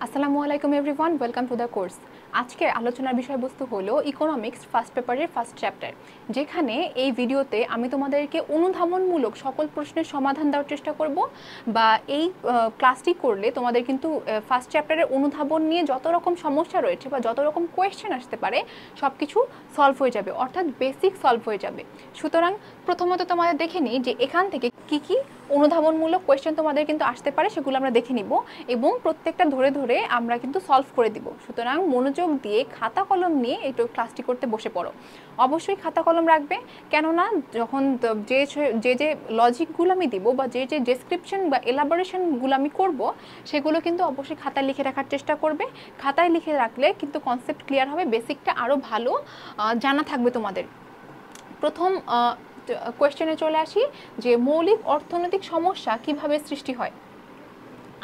আসসালামু আলাইকুম everyone, welcome to the course. আজকের আলোচনার বিষয়বস্তু হলো ইকোনমিক্স ফার্স্ট পেপারের ফার্স্ট চ্যাপ্টার, যেখানে এই ভিডিওতে আমি তোমাদেরকে অনুধাবনমূলক সকল প্রশ্নের সমাধান দেওয়ার চেষ্টা করব। বা এই ক্লাসটি করলে তোমাদের কিন্তু ফার্স্ট চ্যাপ্টারের অনুধাবন নিয়ে যত রকম সমস্যা রয়েছে বা যত রকম কোয়েশ্চেন আসতে পারে সব কিছু সলভ হয়ে যাবে, অর্থাৎ বেসিক সলভ হয়ে যাবে। সুতরাং প্রথমত তোমাদের দেখে নিই যে এখান থেকে কি কি অনুধাবনমূলক কোয়েশ্চেন তোমাদের কিন্তু আসতে পারে, সেগুলো আমরা দেখে নিব এবং প্রত্যেকটা ধরে ধরে আমরা কিন্তু সলভ করে দিব। সুতরাং মনোযোগ দিয়ে খাতা কলম নিয়ে এই ক্লাসটি করতে বসে পড়ো। অবশ্যই খাতা কলম রাখবে, কেননা যখন যে যে যে লজিকগুলো আমি দিব বা যে যে ডেসক্রিপশন বা এলাবোরেশনগুলো আমি করব সেগুলো কিন্তু অবশ্যই খাতায় লিখে রাখার চেষ্টা করবে। খাতায় লিখে রাখলে কিন্তু কনসেপ্ট ক্লিয়ার হবে, বেসিকটা আরও ভালো জানা থাকবে তোমাদের। প্রথম কোয়েশ্চেনে চলে আসি যে মৌলিক অর্থনৈতিক সমস্যা কিভাবে সৃষ্টি হয়।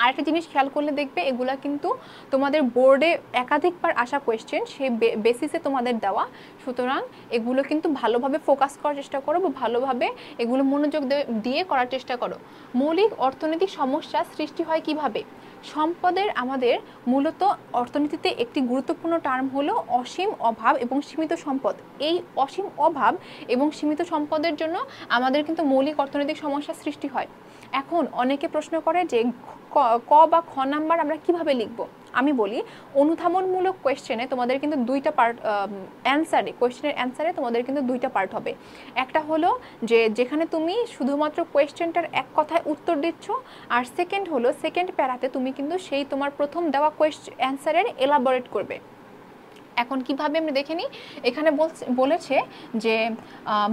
আরেকটা জিনিস খেয়াল করলে দেখবে এগুলা কিন্তু তোমাদের বোর্ডে একাধিকবার আসা কোয়েশ্চেন, সেই বেসিসে তোমাদের দেওয়া। সুতরাং এগুলো কিন্তু ভালোভাবে ফোকাস করার চেষ্টা করো বা ভালোভাবে এগুলো মনোযোগ দিয়ে করার চেষ্টা করো। মৌলিক অর্থনৈতিক সমস্যা সৃষ্টি হয় কিভাবে? সম্পদের আমাদের মূলত অর্থনীতিতে একটি গুরুত্বপূর্ণ টার্ম হলো অসীম অভাব এবং সীমিত সম্পদ। এই অসীম অভাব এবং সীমিত সম্পদের জন্য আমাদের কিন্তু মৌলিক অর্থনৈতিক সমস্যা সৃষ্টি হয়। এখন অনেকে প্রশ্ন করে যে ক বা খ নাম্বার আমরা কিভাবে লিখব। আমি বলি, অনুধাবনমূলক কোয়েশ্চেনে তোমাদের কিন্তু দুইটা পার্ট, কোয়েশ্চেনের অ্যান্সারে তোমাদের কিন্তু দুইটা পার্ট হবে। একটা হলো যে যেখানে তুমি শুধুমাত্র কোয়েশ্চেনটার এক কথায় উত্তর দিচ্ছ, আর সেকেন্ড হলো সেকেন্ড প্যারাতে তুমি কিন্তু সেই তোমার প্রথম দেওয়া অ্যান্সারের এলাবোরেট করবে। এখন কিভাবে আমরা দেখে নিই। এখানে বলেছে যে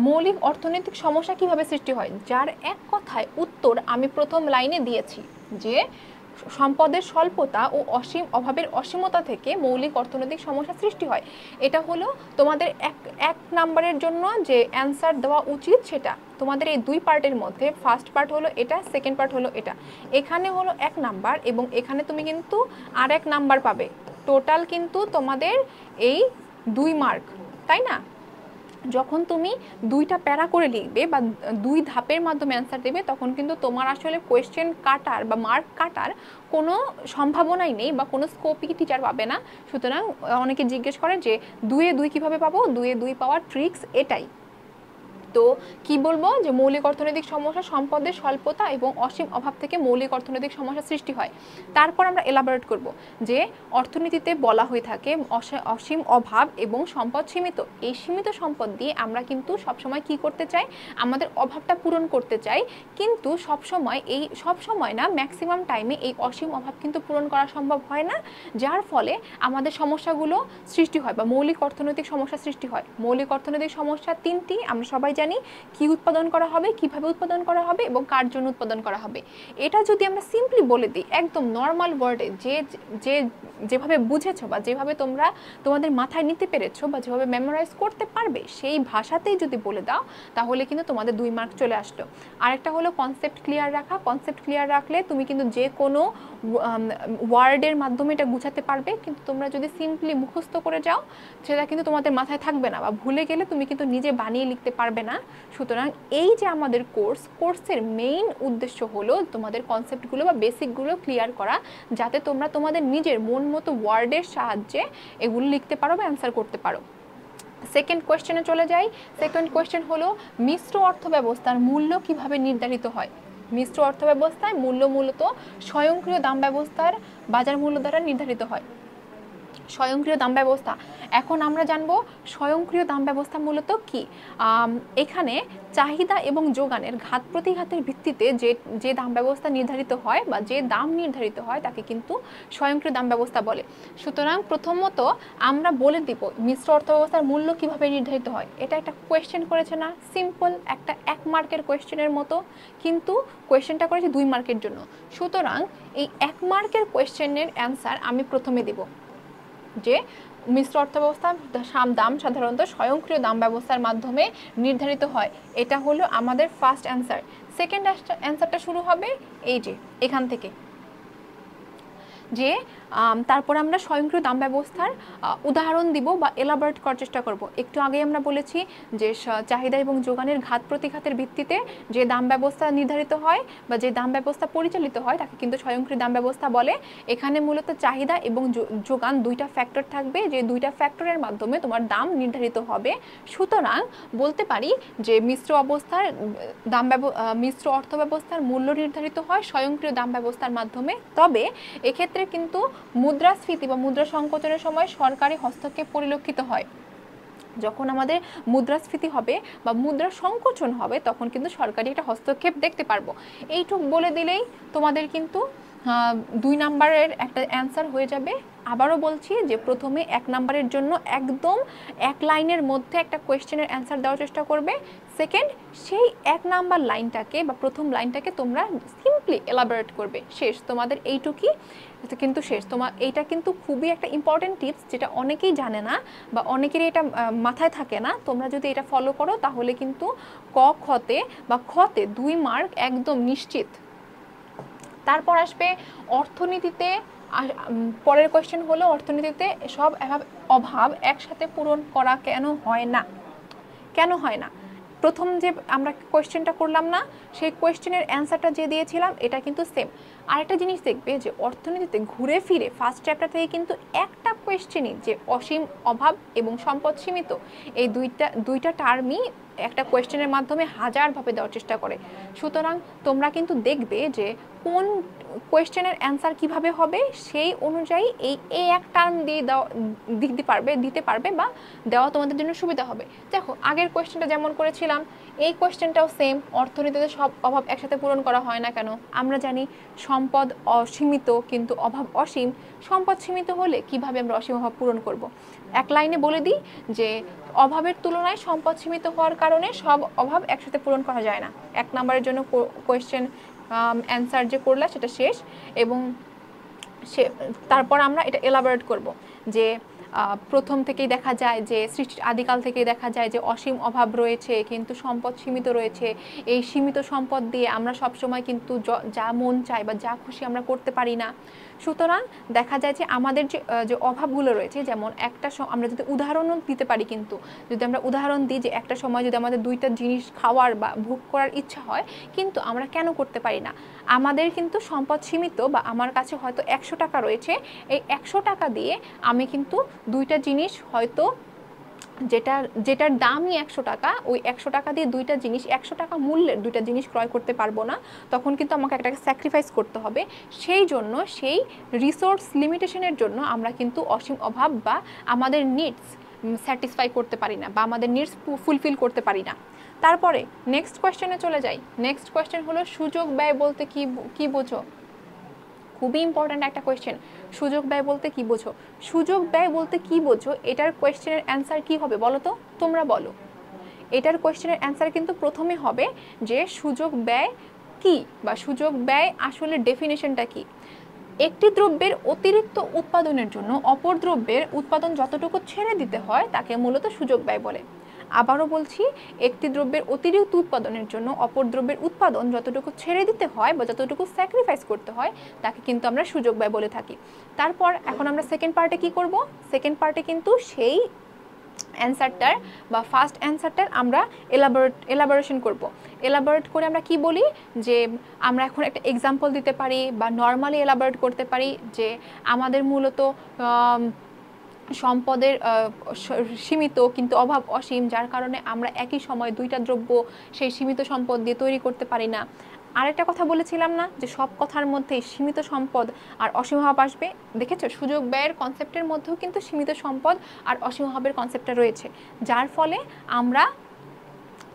মৌলিক অর্থনৈতিক সমস্যা কিভাবে সৃষ্টি হয়, যার এক কথায় উত্তর আমি প্রথম লাইনে দিয়েছি যে সম্পদের স্বল্পতা ও অসীম অভাবের অসীমতা থেকে মৌলিক অর্থনৈতিক সমস্যা সৃষ্টি হয়। এটা হলো তোমাদের এক নাম্বারের জন্য যে অ্যান্সার দেওয়া উচিত, সেটা তোমাদের এই দুই পার্টের মধ্যে ফার্স্ট পার্ট হলো এটা, সেকেন্ড পার্ট হলো এটা। এখানে হলো 1 নাম্বার এবং এখানে তুমি কিন্তু আর 1 নাম্বার পাবে। টোটাল কিন্তু তোমাদের এই 2 মার্ক, তাই না? যখন তুমি দুইটা প্যারা করে লিখবে বা দুই ধাপের মাধ্যমে অ্যান্সার দেবে, তখন কিন্তু তোমার আসলে কোয়েশ্চেন কাটার বা মার্ক কাটার কোনো সম্ভাবনাই নেই বা কোনো স্কোপই টিচার পাবে না। সুতরাং অনেকে জিজ্ঞেস করে যে 2-এ 2 কীভাবে পাবো, 2-এ 2 পাওয়ার ট্রিক্স এটাই। তো কি বলবো যে মৌলিক অর্থনৈতিক সমস্যা সম্পদের স্বল্পতা এবং অসীম অভাব থেকে মৌলিক অর্থনৈতিক সমস্যা সৃষ্টি হয়। তারপর আমরা এলাবোরেট করব যে অর্থনীতিতে বলা হয়ে থাকে অসীম অভাব এবং সম্পদ সীমিত। এই সীমিত সম্পদ দিয়ে আমরা কিন্তু সবসময় কি করতে চাই, আমাদের অভাবটা পূরণ করতে চাই, কিন্তু সবসময় না, ম্যাক্সিমাম টাইমে এই অসীম অভাব কিন্তু পূরণ করা সম্ভব হয় না, যার ফলে আমাদের সমস্যাগুলো সৃষ্টি হয় বা মৌলিক অর্থনৈতিক সমস্যা সৃষ্টি হয়। মৌলিক অর্থনৈতিক সমস্যা 3টি, আমরা সবাই জানি কি উৎপাদন করা হবে, কিভাবে উৎপাদন করা হবে এবং কার জন্য উৎপাদন করা হবে। এটা যদি আমরা সিম্পলি বলে দিই একদম নর্মাল ওয়ার্ডে, যেভাবে বুঝেছো বা যেভাবে তোমরা তোমাদের মাথায় নিতে পেরেছো বা যেভাবে মেমোরাইজ করতে পারবে, সেই ভাষাতেই যদি বলে দাও, তাহলে কিন্তু তোমাদের 2 মার্ক চলে আসলো। আরেকটা হলো কনসেপ্ট ক্লিয়ার রাখা। কনসেপ্ট ক্লিয়ার রাখলে তুমি কিন্তু যে কোনো ওয়ার্ডের মাধ্যমে এটা বুঝাতে পারবে, কিন্তু তোমরা যদি সিম্পলি মুখস্থ করে যাও, সেটা কিন্তু তোমাদের মাথায় থাকবে না বা ভুলে গেলে তুমি কিন্তু নিজে বানিয়ে লিখতে পারবে না। সুতরাং এই যে আমাদের কোর্সের মেইন উদ্দেশ্য হলো তোমাদের কনসেপ্টগুলো বা বেসিকগুলো ক্লিয়ার করা, যাতে তোমরা তোমাদের নিজের মন মতো ওয়ার্ডের সাহায্যে এগুলো লিখতে পারো বা অ্যান্সার করতে পারো। সেকেন্ড কোয়েশ্চেনে চলে যাই। সেকেন্ড কোয়েশ্চেন হলো মিশ্র অর্থব্যবস্থার মূল্য কিভাবে নির্ধারিত হয়। মিশ্র অর্থব্যবস্থায় মূল্য মূলত স্বয়ংক্রিয় দাম ব্যবস্থার বাজার মূল্য দ্বারা নির্ধারিত হয়। স্বয়ংক্রিয় দাম ব্যবস্থা, এখন আমরা জানবো স্বয়ংক্রিয় দাম ব্যবস্থা মূলত কি। এখানে চাহিদা এবং যোগানের ঘাত প্রতিঘাতের ভিত্তিতে যে দাম ব্যবস্থা নির্ধারিত হয় বা যে দাম নির্ধারিত হয় তাকে কিন্তু স্বয়ংক্রিয় দাম ব্যবস্থা বলে। সুতরাং প্রথমত আমরা বলে দিব মিশ্র অর্থব্যবস্থার মূল্য কিভাবে নির্ধারিত হয়। এটা একটা কোয়েশ্চেন করেছে না, সিম্পল একটা 1 মার্কের কোয়েশ্চেনের মতো, কিন্তু কোয়েশ্চেনটা করেছে 2 মার্কের জন্য। সুতরাং এই 1 মার্কের কোয়েশ্চেনের অ্যান্সার আমি প্রথমে দিব যে মিশ্র অর্থব্যবস্থার দাম সাধারণত স্বয়ংক্রিয় দাম ব্যবস্থার মাধ্যমে নির্ধারিত হয়। এটা হলো আমাদের ফার্স্ট অ্যান্সার। সেকেন্ড অ্যান্সারটা শুরু হবে এই যে এখান থেকে। যে তারপর আমরা স্বয়ংক্রিয় দাম ব্যবস্থার উদাহরণ দিব বা এলাবোরেট করার চেষ্টা করব। একটু আগে আমরা বলেছি যে চাহিদা এবং যোগানের ঘাত প্রতিঘাতের ভিত্তিতে যে দাম ব্যবস্থা নির্ধারিত হয় বা যে দাম ব্যবস্থা পরিচালিত হয় তাকে কিন্তু স্বয়ংক্রিয় দাম ব্যবস্থা বলে। এখানে মূলত চাহিদা এবং যোগান দুইটা ফ্যাক্টর থাকবে, যে দুইটা ফ্যাক্টরের মাধ্যমে তোমার দাম নির্ধারিত হবে। সুতরাং বলতে পারি যে মিশ্র অর্থ ব্যবস্থার মূল্য নির্ধারিত হয় স্বয়ংক্রিয় দাম ব্যবস্থার মাধ্যমে। তবে এক্ষেত্রে কিন্তু মুদ্রাস্ফীতি বা মুদ্রা সংকোচনের সময় সরকারি হস্তক্ষেপ পরিলক্ষিত হয়। যখন আমাদের মুদ্রাস্ফীতি হবে বা মুদ্রা সংকোচন হবে তখন কিন্তু সরকারি একটা হস্তক্ষেপ দেখতে পারবো। এইটুক বলে দিলেই তোমাদের কিন্তু 2 নাম্বারের একটা অ্যান্সার হয়ে যাবে। আবারও বলছি যে প্রথমে 1 নাম্বারের জন্য একদম 1 লাইনের মধ্যে একটা কোয়েশ্চেনের অ্যান্সার দেওয়ার চেষ্টা করবে। সেকেন্ড, সেই 1 নাম্বার লাইনটাকে বা প্রথম লাইনটাকে তোমরা সিম্পলি এলাবোরেট করবে। শেষ, তোমাদের এইটুকুই কিন্তু শেষ। এইটা কিন্তু খুবই একটা ইম্পর্টেন্ট টিপস, যেটা অনেকেই জানে না বা অনেকেরই এটা মাথায় থাকে না। তোমরা যদি এটা ফলো করো তাহলে কিন্তু খতে 2 মার্ক একদম নিশ্চিত। তারপর আসবে অর্থনীতিতে। পরের কোয়েশ্চেন হলো অর্থনীতিতে সব অভাব একসাথে পূরণ করা কেন হয় না। প্রথম যে আমরা কোয়েশ্চেনটা করলাম না, সেই কোয়েশ্চেনের অ্যান্সারটা যে দিয়েছিলাম এটা কিন্তু সেম। আরেকটা জিনিস দেখবে যে অর্থনীতিতে ঘুরে ফিরে ফার্স্ট চ্যাপ্টার থেকে কিন্তু একটা কোয়েশ্চেনই, যে অসীম অভাব এবং সম্পদ সীমিত, এই দুইটা টার্মই একটা কোয়েশ্চেনের মাধ্যমে হাজারভাবে দেওয়ার চেষ্টা করে। সুতরাং তোমরা কিন্তু দেখবে যে কোন কোয়েশ্চেনের অ্যান্সার কিভাবে হবে সেই অনুযায়ী এই এক টার্ম দিয়ে দিতে পারবে বা দেওয়া তোমাদের জন্য সুবিধা হবে। দেখো আগের কোয়েশ্চেনটা যেমন করেছিলাম, এই কোয়েশ্চেনটাও সেম। অর্থনীতিতে সব অভাব একসাথে পূরণ করা হয় না কেন? আমরা জানি সম্পদ অসীমিত কিন্তু অভাব অসীম। সম্পদ সীমিত হলে কিভাবে আমরা অসীম অভাব পূরণ করব? 1 লাইনে বলে দিই যে অভাবের তুলনায় সম্পদ সীমিত হওয়ার কারণে সব অভাব একসাথে পূরণ করা যায় না। 1 নাম্বারের জন্য কোয়েশ্চেন অ্যান্সার যে করলা সেটা শেষ। এবং তারপর আমরা এটা এলাবোরেট করব যে প্রথম থেকেই দেখা যায় যে সৃষ্টির আদিকাল থেকেই দেখা যায় যে অসীম অভাব রয়েছে কিন্তু সম্পদ সীমিত রয়েছে। এই সীমিত সম্পদ দিয়ে আমরা সবসময় কিন্তু যা মন চাই বা যা খুশি আমরা করতে পারি না। সুতরাং দেখা যায় যে আমাদের যে অভাবগুলো রয়েছে, যেমন আমরা যদি উদাহরণও দিতে পারি, কিন্তু যদি আমরা উদাহরণ দিই যে একটা সময় যদি আমাদের 2টা জিনিস খাওয়ার বা ভোগ করার ইচ্ছা হয় কিন্তু আমরা কেন করতে পারি না? আমাদের কিন্তু সম্পদ সীমিত, বা আমার কাছে হয়তো 100 টাকা রয়েছে, এই 100 টাকা দিয়ে আমি কিন্তু 2টা জিনিস হয়তো যেটার দামই 100 টাকা, ওই 100 টাকা দিয়ে 2টা জিনিস 100 টাকা মূল্যের 2টা জিনিস ক্রয় করতে পারবো না। তখন কিন্তু আমাকে একটাকে স্যাক্রিফাইস করতে হবে। সেই জন্য সেই রিসোর্স লিমিটেশনের জন্য আমরা কিন্তু অসীম অভাব বা আমাদের নিডস স্যাটিসফাই করতে পারি না বা আমাদের নিডস ফুলফিল করতে পারি না। তারপরে নেক্সট কোয়েশ্চেনে চলে যাই। নেক্সট কোয়েশ্চেন হলো সুযোগ ব্যয় বলতে কি বোঝো? খুবই ইম্পর্ট্যান্ট একটা কোয়েশ্চেন। সুযোগ ব্যয় বলতে কি বোঝো? সুযোগ ব্যয় বলতে কি বোঝো এটার কোয়েশ্চেনের অ্যান্সার কি হবে বলো তো? তোমরা বলো। এটার কোয়েশ্চেনের অ্যান্সার কিন্তু প্রথমে হবে যে সুযোগ ব্যয় কি বা সুযোগ ব্যয় আসলে ডেফিনেশনটা কি। একটি দ্রব্যের অতিরিক্ত উৎপাদনের জন্য অপর দ্রব্যের উৎপাদন যতটুকু ছেড়ে দিতে হয় তাকে মূলত সুযোগ ব্যয় বলে। আবারও বলছি, একটি দ্রব্যের অতিরিক্ত উৎপাদনের জন্য অপর দ্রব্যের উৎপাদন যতটুকু ছেড়ে দিতে হয় বা যতটুকু স্যাক্রিফাইস করতে হয় তাকে কিন্তু আমরা সুযোগ ব্যয় বলে থাকি। তারপর এখন আমরা সেকেন্ড পার্টে কি করব? সেকেন্ড পার্টে কিন্তু সেই অ্যান্সারটার বা ফার্স্ট অ্যান্সারটার আমরা এলাবোরেশন করব। এলাবোরেট করে আমরা কি বলি যে আমরা এখন একটা এক্সাম্পল দিতে পারি বা নর্মালি এলাবোরেট করতে পারি যে আমাদের মূলত সম্পদের সীমিত কিন্তু অভাব অসীম, যার কারণে আমরা একই সময় 2টা দ্রব্য সেই সীমিত সম্পদ দিয়ে তৈরি করতে পারি না। আরেকটা কথা বলেছিলাম না যে সব কথার মধ্যেই সীমিত সম্পদ আর অসীম অভাব আসবে? দেখেছো, সুযোগ ব্যয়ের কনসেপ্টের মধ্যেও কিন্তু সীমিত সম্পদ আর অসীম অভাবের কনসেপ্টটা রয়েছে, যার ফলে আমরা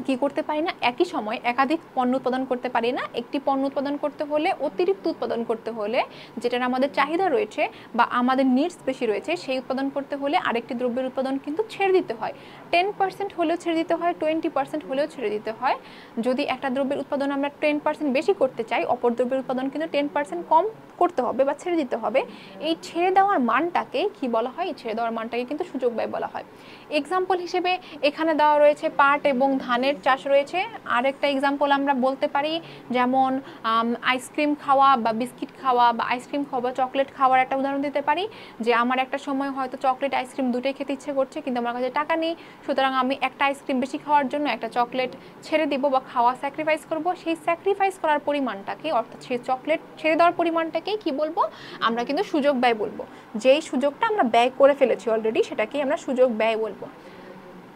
কি করতে পারি না, একই সময় একাধিক পণ্য উৎপাদন করতে পারি না। একটি পণ্য উৎপাদন করতে হলে, অতিরিক্ত উৎপাদন করতে হলে, যেটার আমাদের চাহিদা রয়েছে বা আমাদের নিডস বেশি রয়েছে, সেই উৎপাদন করতে হলে আরেকটি দ্রব্যের উৎপাদন কিন্তু ছেড়ে দিতে হয়। 10% হলেও ছেড়ে দিতে হয়, 20% হলেও ছেড়ে দিতে হয়। যদি একটা দ্রব্যের উৎপাদন আমরা 10% বেশি করতে চাই, অপর দ্রব্যের উৎপাদন কিন্তু 10% কম করতে হবে বা ছেড়ে দিতে হবে। এই ছেড়ে দেওয়ার মানটাকে কি বলা হয়? এই ছেড়ে দেওয়ার মানটাকে কিন্তু সুযোগ ব্যয় বলা হয়। এক্সাম্পল হিসেবে এখানে দেওয়া রয়েছে পাট এবং ধান ধানের চাষ রয়েছে। আরেকটা এক্সাম্পল আমরা বলতে পারি, যেমন আইসক্রিম খাওয়া বা বিস্কিট খাওয়া বা আইসক্রিম খাওয়া বা চকলেট খাওয়ার একটা উদাহরণ দিতে পারি, যে আমার একটা সময় হয়তো চকলেট আইসক্রিম দুটোই খেতে ইচ্ছে করছে, কিন্তু আমার কাছে টাকা নেই, সুতরাং আমি একটা আইসক্রিম বেশি খাওয়ার জন্য একটা চকলেট ছেড়ে দিব বা খাওয়া স্যাক্রিফাইস করব। সেই স্যাক্রিফাইস করার পরিমাণটাকে, অর্থাৎ সেই চকলেট ছেড়ে দেওয়ার পরিমাণটাকেই কি বলবো, আমরা কিন্তু সুযোগ ব্যয় বলবো। যেই সুযোগটা আমরা ব্যয় করে ফেলেছি অলরেডি, সেটাকেই আমরা সুযোগ ব্যয় বলবো।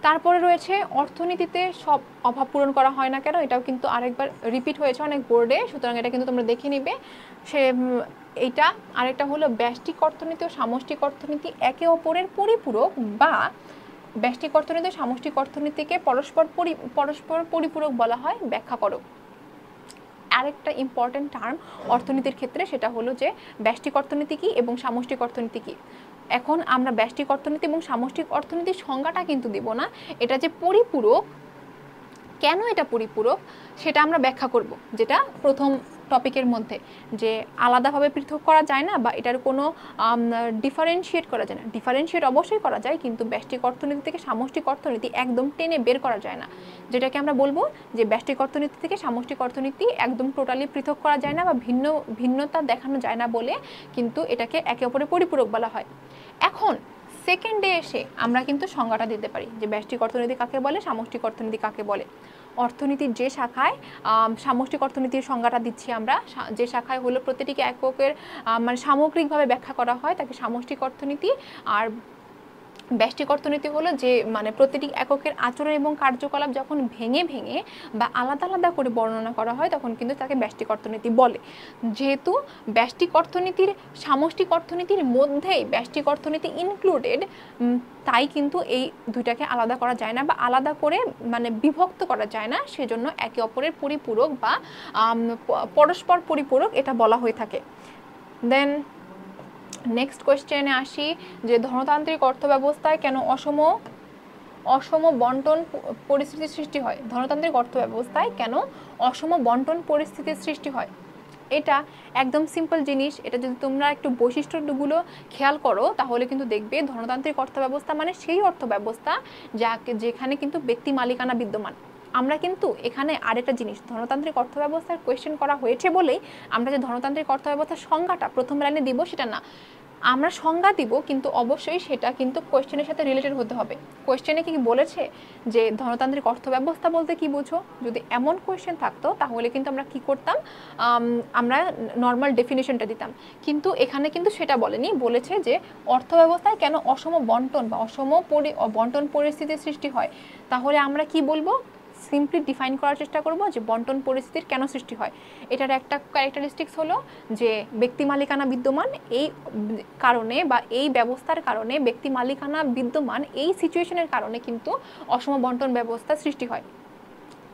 তারপরে রয়েছে অর্থনীতিতে সব অভাব পূরণ করা হয় না কেন, এটাও কিন্তু আরেকবার রিপিট হয়েছে অনেক বোর্ডে, সুতরাং এটা কিন্তু তোমরা দেখে নিবে। এইটা আরেকটা হলো ব্যষ্টিক অর্থনীতি ও সামষ্টিক অর্থনীতি একে অপরের পরিপূরক, বা ব্যষ্টিক অর্থনীতি ও সামষ্টিক অর্থনীতিকে পরস্পর পরিপূরক বলা হয়, ব্যাখ্যা করো। আরেকটা ইম্পর্টেন্ট টার্ম অর্থনীতির ক্ষেত্রে, সেটা হলো যে ব্যষ্টিক অর্থনীতি কি এবং সামষ্টিক অর্থনীতি কি। এখন আমরা ব্যষ্টিক অর্থনীতি এবং সামষ্টিক অর্থনীতির সংজ্ঞাটা কিন্তু দিব না, এটা যে পরিপূরক, কেন এটা পরিপূরক সেটা আমরা ব্যাখ্যা করব, যেটা প্রথম টপিকের মধ্যে, যে আলাদাভাবে পৃথক করা যায় না বা এটার কোনো ডিফারেন্সিয়েট করা যায় না। ডিফারেন্সিয়েট অবশ্যই করা যায়, কিন্তু ব্যষ্টিক অর্থনীতি থেকে সামষ্টিক অর্থনীতি একদম টেনে বের করা যায় না, যেটাকে আমরা বলবো যে ব্যষ্টিক অর্থনীতি থেকে সামষ্টিক অর্থনীতি একদম টোটালি পৃথক করা যায় না বা ভিন্নতা দেখানো যায় না বলে কিন্তু এটাকে একে অপরের পরিপূরক বলা হয়। এখন সেকেন্ডে এসে আমরা কিন্তু সংজ্ঞাটা দিতে পারি যে ব্যষ্টিক অর্থনীতি কাকে বলে, সামষ্টিক অর্থনীতি কাকে বলে। অর্থনীতির যে শাখায় সামষ্টিক অর্থনীতির সংজ্ঞাটা দিচ্ছি আমরা, যে শাখায় হলো প্রতিটিকে এককের মানে সামগ্রিকভাবে ব্যাখ্যা করা হয় তাকে সামষ্টিক অর্থনীতি, আর ব্যষ্টিক অর্থনীতি হলো যে মানে প্রতিটি এককের আচরণ এবং কার্যকলাপ যখন ভেঙে ভেঙে বা আলাদা আলাদা করে বর্ণনা করা হয় তখন কিন্তু তাকে ব্যষ্টিক অর্থনীতি বলে। যেহেতু ব্যষ্টিক অর্থনীতির সামষ্টিক অর্থনীতির মধ্যেই ব্যষ্টিক অর্থনীতি ইনক্লুডেড, তাই কিন্তু এই দুইটাকে আলাদা করা যায় না বা আলাদা করে মানে বিভক্ত করা যায় না, সেজন্য একে অপরের পরিপূরক বা পরস্পর পরিপূরক এটা বলা হয়ে থাকে। দেন নেক্সট কোয়েশ্চেনে আসি, যে ধনতান্ত্রিক অর্থব্যবস্থায় কেন অসম বন্টন পরিস্থিতির সৃষ্টি হয়। ধনতান্ত্রিক অর্থব্যবস্থায় কেন অসম বন্টন পরিস্থিতির সৃষ্টি হয়? এটা একদম সিম্পল জিনিস, এটা যদি তোমরা একটু বৈশিষ্ট্যগুলো খেয়াল করো তাহলে কিন্তু দেখবে ধনতান্ত্রিক অর্থব্যবস্থা মানে সেই অর্থব্যবস্থা যেখানে কিন্তু ব্যক্তি মালিকানা বিদ্যমান। আমরা কিন্তু এখানে আরেকটা জিনিস, ধনতান্ত্রিক অর্থব্যবস্থার কোয়েশ্চেন করা হয়েছে বলেই আমরা যে ধনতান্ত্রিক অর্থব্যবস্থার সংজ্ঞাটা প্রথম লাইনে দিব সেটা না, আমরা সংজ্ঞা দিব কিন্তু অবশ্যই সেটা কিন্তু কোয়েশ্চেনের সাথে রিলেটেড হতে হবে। কোয়েশ্চেনে কি বলেছে যে ধনতান্ত্রিক অর্থব্যবস্থা বলতে কি বুঝো, যদি এমন কোয়েশ্চেন থাকতো তাহলে কিন্তু আমরা কি করতাম, আমরা নর্মাল ডেফিনেশনটা দিতাম, কিন্তু এখানে কিন্তু সেটা বলেনি, বলেছে যে অর্থব্যবস্থায় কেন অসম বন্টন বা অসম বন্টন পরিস্থিতির সৃষ্টি হয়। তাহলে আমরা কি বলবো, সিম্পলি ডিফাইন করার চেষ্টা করব যে বন্টন পরিস্থিতির কেন সৃষ্টি হয়। এটার একটা ক্যারেক্টারিস্টিক্স হলো যে ব্যক্তি মালিকানা বিদ্যমান, এই কারণে বা এই ব্যবস্থার কারণে ব্যক্তি মালিকানা বিদ্যমান এই সিচুয়েশনের কারণে কিন্তু অসম বন্টন ব্যবস্থা সৃষ্টি হয়।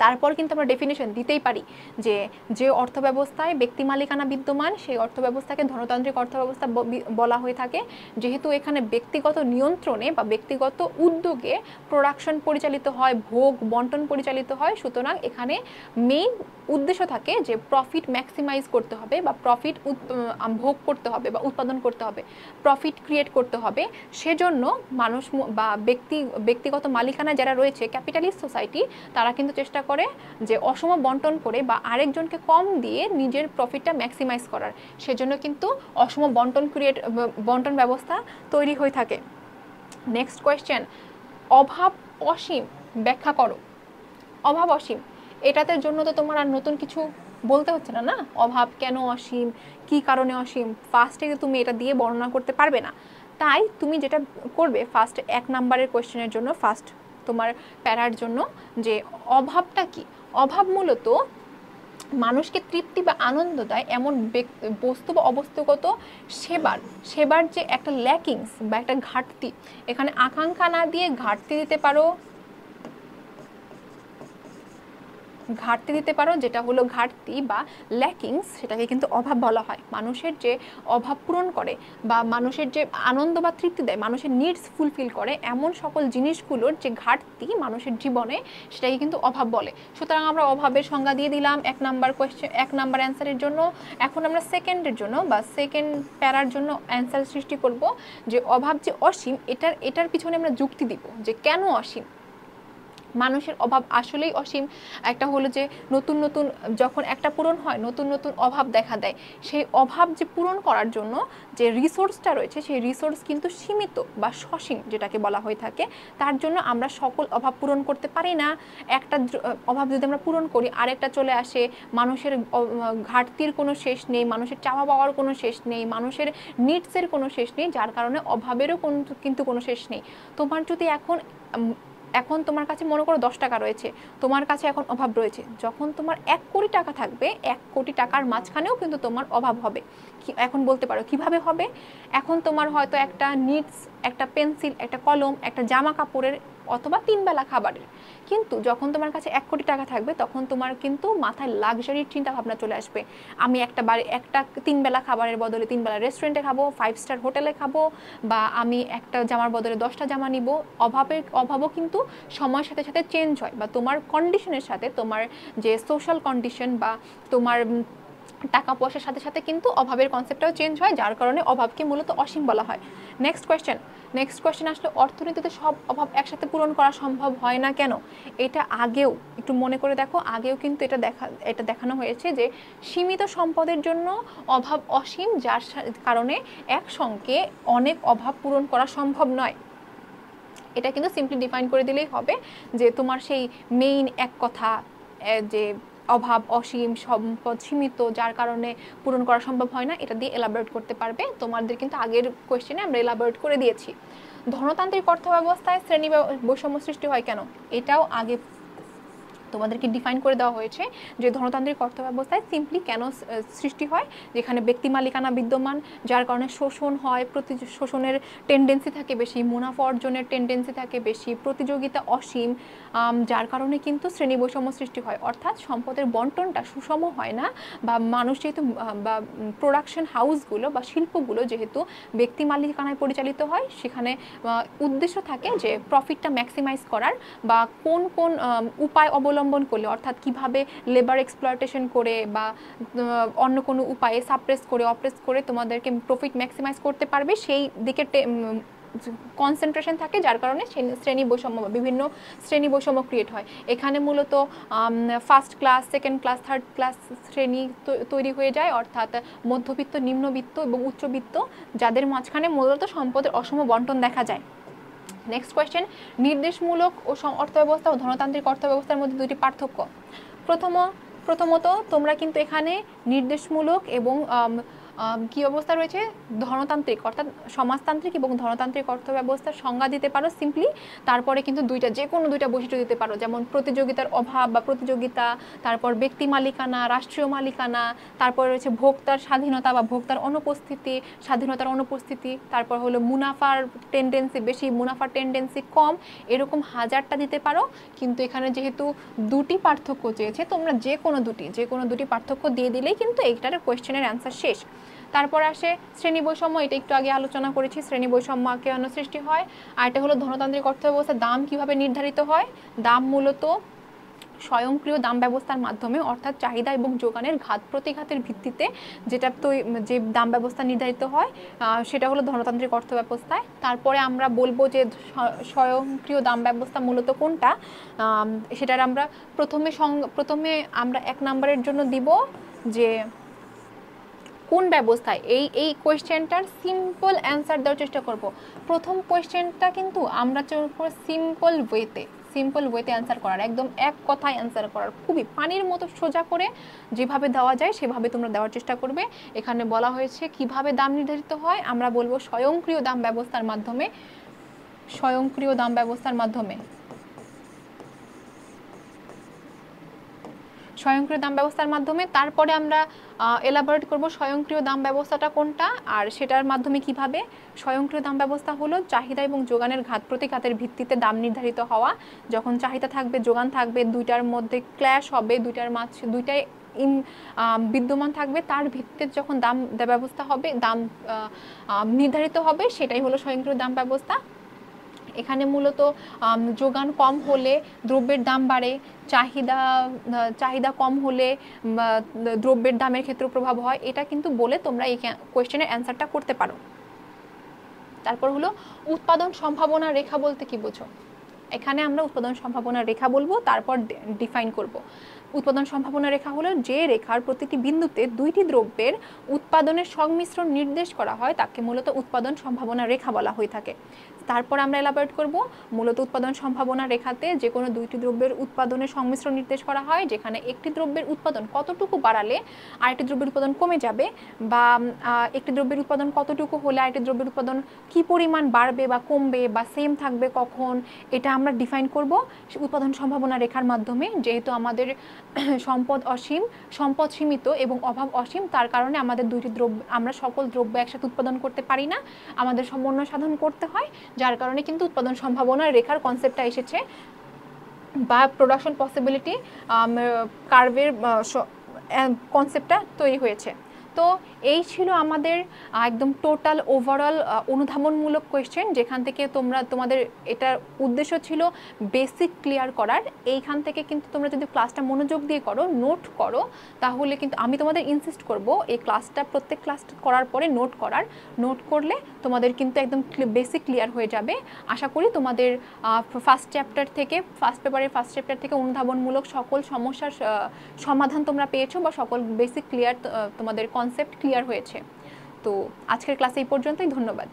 তারপর কিন্তু আমরা ডেফিনেশন দিতেই পারি যে যে অর্থব্যবস্থায় ব্যক্তি মালিকানা বিদ্যমান সেই অর্থব্যবস্থাকে ধনতান্ত্রিক অর্থব্যবস্থা বলা হয়ে থাকে, যেহেতু এখানে ব্যক্তিগত নিয়ন্ত্রণে বা ব্যক্তিগত উদ্যোগে প্রোডাকশন পরিচালিত হয়, ভোগ বন্টন পরিচালিত হয়, সুতরাং এখানে মেইন উদ্দেশ্য থাকে যে প্রফিট ম্যাক্সিমাইজ করতে হবে বা প্রফিট ভোগ করতে হবে বা উৎপাদন করতে হবে, প্রফিট ক্রিয়েট করতে হবে। সেজন্য মানুষ বা ব্যক্তিগত মালিকানা যারা রয়েছে ক্যাপিটালিস্ট সোসাইটি, তারা কিন্তু চেষ্টা করে যে অসম বন্টন করে বা আরেকজনকে কম দিয়ে নিজের প্রফিটটা ম্যাক্সিমাইজ করার, সেজন্য কিন্তু অসম বন্টন ব্যবস্থা তৈরি হয়ে থাকে। নেক্সট কোয়েশ্চেন, অভাব অসীম ব্যাখ্যা করো। অভাব অসীম, এটাতে জন্য তো তোমার আর নতুন কিছু বলতে হচ্ছে না, না অভাব কেন অসীম, কি কারণে অসীম, ফার্স্টে তুমি এটা দিয়ে বর্ণনা করতে পারবে না। তাই তুমি যেটা করবে, ফার্স্ট 1 নাম্বারের কোয়েশ্চেনের জন্য, ফার্স্ট তোমার প্যারার জন্য, যে অভাবটা কি। অভাব মূলত মানুষকে তৃপ্তি বা আনন্দ দেয় এমন বস্তু বা অবস্তুগত সেবার যে একটা ল্যাকিংস বা একটা ঘাটতি, এখানে আকাঙ্ক্ষা না দিয়ে ঘাটতি দিতে পারো, যেটা হলো ঘাটতি বা ল্যাকিংস, সেটাকে কিন্তু অভাব বলা হয়। মানুষের যে অভাব পূরণ করে বা মানুষের যে আনন্দ বা তৃপ্তি দেয়, মানুষের নিডস ফুলফিল করে এমন সকল জিনিসগুলোর যে ঘাটতি মানুষের জীবনে, সেটাকে কিন্তু অভাব বলে। সুতরাং আমরা অভাবের সংজ্ঞা দিয়ে দিলাম 1 নাম্বার কোয়েশ্চেন, 1 নাম্বার অ্যান্সারের জন্য। এখন আমরা সেকেন্ডের জন্য বা সেকেন্ড প্যারার জন্য অ্যান্সার সৃষ্টি করব, যে অভাব যে অসীম এটার পিছনে আমরা যুক্তি দিব যে কেন অসীম। মানুষের অভাব আসলেই অসীম। একটা হলো যে নতুন নতুন যখন একটা পূরণ হয় নতুন নতুন অভাব দেখা দেয়, সেই অভাব যে পূরণ করার জন্য যে রিসোর্সটা রয়েছে সেই রিসোর্স কিন্তু সীমিত বা সসীম যেটাকে বলা হয়ে থাকে। তার জন্য আমরা সকল অভাব পূরণ করতে পারি না। একটা অভাব যদি আমরা পূরণ করি আরেকটা চলে আসে। মানুষের ঘাটতির কোনো শেষ নেই, মানুষের চাওয়া পাওয়ার কোনো শেষ নেই, মানুষের নিডসের কোনো শেষ নেই, যার কারণে অভাবেরও কিন্তু কোনো শেষ নেই। তোমার যদি এখন তোমার কাছে মনে করো 10 টাকা রয়েছে, তোমার কাছে এখন অভাব রয়েছে, যখন তোমার 1 কোটি টাকা থাকবে 1 কোটি টাকার মাঝখানেও কিন্তু তোমার অভাব হবে। এখন বলতে পারো কিভাবে হবে? এখন তোমার হয়তো একটা নিডস, একটা পেন্সিল, একটা কলম, একটা জামা কাপড়ের অথবা 3 বেলা খাবারের, কিন্তু যখন তোমার কাছে 1 কোটি টাকা থাকবে তখন তোমার কিন্তু মাথায় লাক্সারির চিন্তা ভাবনা চলে আসবে। আমি একটা 3 বেলা খাবারের বদলে 3 বেলা রেস্টুরেন্টে খাবো, 5 স্টার হোটেলে খাবো, বা আমি একটা জামার বদলে 10টা জামা নিব। অভাবও কিন্তু সময়ের সাথে সাথে চেঞ্জ হয়, বা তোমার কন্ডিশনের সাথে, তোমার যে সোশ্যাল কন্ডিশন বা তোমার টাকা পয়সার সাথে সাথে কিন্তু অভাবের কনসেপ্টটাও চেঞ্জ হয়, যার কারণে অভাবকে মূলত অসীম বলা হয়। নেক্সট কোয়েশ্চেন আসলে অর্থনীতিতে সব অভাব একসাথে পূরণ করা সম্ভব হয় না কেন? এটা আগেও একটু মনে করে দেখো, আগেও কিন্তু এটা দেখানো হয়েছে যে সীমিত সম্পদের জন্য অভাব অসীম, যার কারণে একসঙ্গে অনেক অভাব পূরণ করা সম্ভব নয়। এটা কিন্তু সিম্পলি ডিফাইন করে দিলেই হবে যে তোমার সেই মেইন এক কথা যে অভাব অসীম, সম্পদ সীমিত, যার কারণে পূরণ করা সম্ভব হয় না, এটা দিয়ে এলাবোরেট করতে পারবে। তোমাদের কিন্তু আগের কোয়েশ্চেনে আমরা এলাবোরেট করে দিয়েছি। ধনতান্ত্রিক অর্থ ব্যবস্থায় শ্রেণী বৈষম্য সৃষ্টি হয় কেন? এটাও আগে তোমাদেরকে ডিফাইন করে দেওয়া হয়েছে যে ধনতান্ত্রিক অর্থ ব্যবস্থায় সিম্পলি কেন সৃষ্টি হয়, যেখানে ব্যক্তি মালিকানা বিদ্যমান, যার কারণে শোষণ হয়, শোষণের টেন্ডেন্সি থাকে বেশি, মুনাফা অর্জনের টেন্ডেন্সি থাকে বেশি, প্রতিযোগিতা অসীম, যার কারণে কিন্তু শ্রেণী বৈষম্য সৃষ্টি হয়। অর্থাৎ সম্পদের বন্টনটা সুষম হয় না, বা মানুষ যেহেতু বা প্রোডাকশন হাউসগুলো বা শিল্পগুলো যেহেতু ব্যক্তি মালিকানায় পরিচালিত হয়, সেখানে উদ্দেশ্য থাকে যে প্রফিটটা ম্যাক্সিমাইজ করার, বা কোন উপায় অবলম্বন করলে, অর্থাৎ কিভাবে লেবার এক্সপ্লয়টেশন করে বা অন্য কোনো উপায়ে সাপ্রেস করে অপ্রেস করে তোমাদেরকে প্রফিট ম্যাক্সিমাইজ করতে পারবে, সেই দিকে কনসেন্ট্রেশন থাকে, যার কারণে শ্রেণী বৈষম্য বা বিভিন্ন শ্রেণী বৈষম্য ক্রিয়েট হয়। এখানে মূলত first class, second class, third class শ্রেণী তৈরি হয়ে যায়, অর্থাৎ মধ্যবিত্ত, নিম্নবিত্ত এবং উচ্চবিত্ত, যাদের মাঝখানে মূলত সম্পদের অসম বন্টন দেখা যায়। নেক্সট কোয়েশ্চেন, নির্দেশমূলক ও অর্থব্যবস্থা ও ধনতান্ত্রিক অর্থব্যবস্থার মধ্যে দুটি পার্থক্য। প্রথমত তোমরা কিন্তু এখানে নির্দেশমূলক এবং কি অবস্থা রয়েছে, ধনতান্ত্রিক অর্থাৎ সমাজতান্ত্রিক এবং ধনতান্ত্রিক অর্থব্যবস্থার সংজ্ঞা দিতে পারো সিম্পলি। তারপরে কিন্তু যে কোনো দুইটা বৈশিষ্ট্য দিতে পারো, যেমন প্রতিযোগিতার অভাব বা প্রতিযোগিতা, তারপর ব্যক্তি মালিকানা, রাষ্ট্রীয় মালিকানা, তারপর রয়েছে ভোক্তার স্বাধীনতা বা ভোক্তার অনুপস্থিতি, স্বাধীনতার অনুপস্থিতি, তারপর হলো মুনাফার টেন্ডেন্সি বেশি, মুনাফার টেন্ডেন্সি কম, এরকম হাজারটা দিতে পারো। কিন্তু এখানে যেহেতু দুটি পার্থক্য চেয়েছে, তোমরা যে কোনো দুটি পার্থক্য দিয়ে দিলেই কিন্তু এইটার কোয়েশ্চেনের অ্যান্সার শেষ। তারপর আসে শ্রেণী বৈষম্য, এটা একটু আগে আলোচনা করেছি, শ্রেণী বৈষম্য কেন সৃষ্টি হয়। আর এটা হলো ধনতান্ত্রিক অর্থব্যবস্থা, দাম কিভাবে নির্ধারিত হয়। দাম মূলত স্বয়ংক্রিয় দাম ব্যবস্থার মাধ্যমে, অর্থাৎ চাহিদা এবং যোগানের ঘাত প্রতিঘাতের ভিত্তিতে যে দাম ব্যবস্থা নির্ধারিত হয়, সেটা হলো ধনতান্ত্রিক অর্থ ব্যবস্থায়। তারপরে আমরা বলবো যে স্বয়ংক্রিয় দাম ব্যবস্থা মূলত কোনটা, সেটার আমরা প্রথমে আমরা 1 নম্বরের জন্য দিব যে কোন ব্যবস্থায়। এই কোয়েশ্চেনটার সিম্পল অ্যান্সার দেওয়ার চেষ্টা করব। প্রথম কোয়েশ্চেনটা কিন্তু আমরা সিম্পল ওয়েতে অ্যান্সার করার, একদম এক কথায় অ্যান্সার করার, খুবই পানির মতো সোজা করে যেভাবে দেওয়া যায় সেভাবে তোমরা দেওয়ার চেষ্টা করবে। এখানে বলা হয়েছে কিভাবে দাম নির্ধারিত হয়, আমরা বলবো স্বয়ংক্রিয় দাম ব্যবস্থার মাধ্যমে। স্বয়ংক্রিয় দাম ব্যবস্থার মাধ্যমে তারপরে আমরা এলাবোরেট করব স্বয়ংক্রিয় দাম ব্যবস্থাটা কোনটা আর সেটার মাধ্যমে কিভাবে। স্বয়ংক্রিয় দাম ব্যবস্থা হলো চাহিদা এবং যোগানের ঘাত প্রতিঘাতের ভিত্তিতে দাম নির্ধারিত হওয়া। যখন চাহিদা থাকবে, যোগান থাকবে, দুইটার মধ্যে ক্ল্যাশ হবে, দুইটাই বিদ্যমান থাকবে, তার ভিত্তিতে যখন দাম ব্যবস্থা হবে, দাম নির্ধারিত হবে, সেটাই হলো স্বয়ংক্রিয় দাম ব্যবস্থা। এখানে মূলত যোগান কম হলে দ্রব্যের দাম বাড়ে, চাহিদা কম হলে দ্রব্যের দামের ক্ষেত্রে প্রভাব হয়। এটা কিন্তু বলে তোমরা এই কোয়েশ্চেনের অ্যান্সারটা করতে পারো। তারপর হলো উৎপাদন সম্ভাবনা রেখা বলতে কি বোঝো। এখানে আমরা উৎপাদন সম্ভাবনা রেখা বলবো, তারপর ডিফাইন করব। উৎপাদন সম্ভাবনা রেখা হলো যে রেখার প্রতিটি বিন্দুতে দুইটি দ্রব্যের উৎপাদনের সংমিশ্রণ নির্দেশ করা হয় তাকে মূলত উৎপাদন সম্ভাবনা রেখা বলা হয়ে থাকে। তারপর আমরা এলাবোরেট করব, মূলত উৎপাদন সম্ভাবনা রেখাতে যে কোনো দুইটি দ্রব্যের উৎপাদনের সংমিশ্রণ নির্দেশ করা হয়, যেখানে একটি দ্রব্যের উৎপাদন কতটুকু বাড়ালে আরেকটি দ্রব্যের উৎপাদন কমে যাবে, বা একটি দ্রব্যের উৎপাদন কতটুকু হলে আরেকটি দ্রব্যের উৎপাদন কি পরিমাণ বাড়বে বা কমবে বা সেম থাকবে কখন, এটা আমরা ডিফাইন করব উৎপাদন সম্ভাবনা রেখার মাধ্যমে। যেহেতু আমাদের সম্পদ অসীম, সম্পদ সীমিত এবং অভাব অসীম, তার কারণে আমাদের দুইটি দ্রব্য, আমরা সকল দ্রব্য একসাথে উৎপাদন করতে পারি না, আমাদের সমন্বয় সাধন করতে হয়, যার কারণে কিন্তু উৎপাদন সম্ভাবনা রেখার কনসেপ্টটা এসেছে, বা প্রোডাকশন পসিবিলিটি কার্ভের কনসেপ্টটা তৈরি হয়েছে। তো এই ছিল আমাদের একদম টোটাল ওভারঅল অনুধাবনমূলক কোয়েশ্চেন, যেখান থেকে তোমাদের এটার উদ্দেশ্য ছিল বেসিক ক্লিয়ার করার। এইখান থেকে কিন্তু তোমরা যদি ক্লাসটা মনোযোগ দিয়ে করো, নোট করো, তাহলে কিন্তু আমি তোমাদের ইনসিস্ট করব এই ক্লাসটা, প্রত্যেক ক্লাস করার পরে নোট করলে তোমাদের কিন্তু একদম বেসিক ক্লিয়ার হয়ে যাবে। আশা করি তোমাদের ফার্স্ট পেপারের ফার্স্ট চ্যাপ্টার থেকে অনুধাবনমূলক সকল সমস্যার সমাধান তোমরা পেয়েছো, বা সকল বেসিক ক্লিয়ার তোমাদের কনসেপ্ট ক্লিয়ার হয়েছে। তো আজকের ক্লাসে এই পর্যন্তই, ধন্যবাদ।